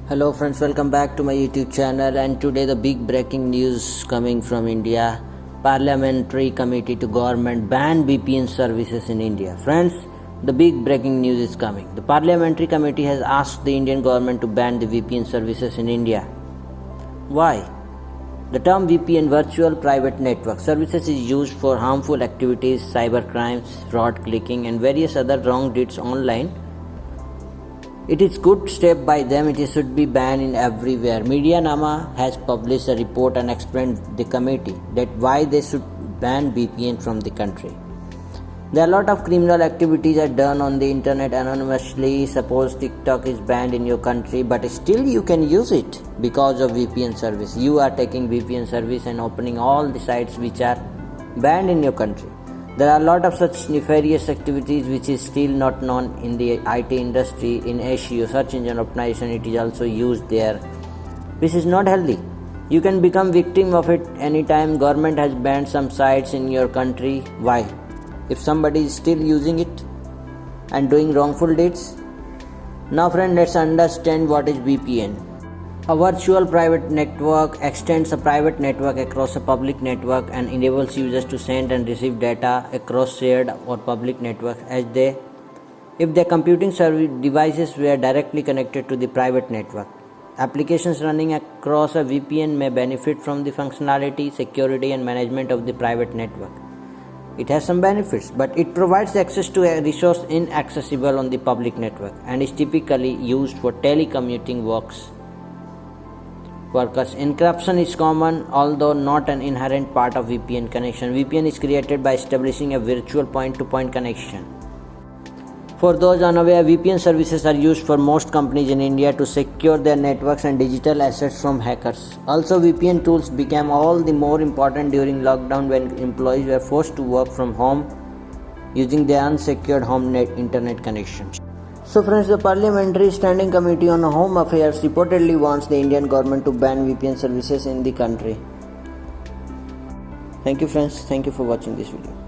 Hello friends, welcome back to my YouTube channel, and today the big breaking news coming from India. Parliamentary committee to government ban VPN services in India. Friends, the big breaking news is coming. The parliamentary committee has asked the Indian government to ban the VPN services in India. Why? The term VPN, virtual private network services, is used for harmful activities, cyber crimes, fraud, clicking and various other wrong deeds online. It is good step by them. It should be banned in everywhere. Medianama has published a report and explained the committee that why they should ban VPN from the country. There are a lot of criminal activities are done on the internet anonymously. Suppose TikTok is banned in your country, but still you can use it because of VPN service. You are taking VPN service and opening all the sites which are banned in your country. There are a lot of such nefarious activities which is still not known in the IT industry. In SEO, search engine optimization, it is also used there, which is not healthy. You can become victim of it anytime. Government has banned some sites in your country. Why? If somebody is still using it and doing wrongful deeds. Now friend, let's understand what is VPN. A virtual private network extends a private network across a public network and enables users to send and receive data across shared or public networks if their computing service devices were directly connected to the private network. Applications running across a VPN may benefit from the functionality, security and management of the private network. It has some benefits, but it provides access to a resource inaccessible on the public network and is typically used for telecommuting workers. Encryption is common, although not an inherent part of VPN connection. VPN is created by establishing a virtual point-to-point connection. For those unaware, VPN services are used for most companies in India to secure their networks and digital assets from hackers. Also, VPN tools became all the more important during lockdown when employees were forced to work from home using their unsecured home internet connections. So friends, the Parliamentary Standing Committee on Home Affairs reportedly wants the Indian government to ban VPN services in the country. Thank you friends. Thank you for watching this video.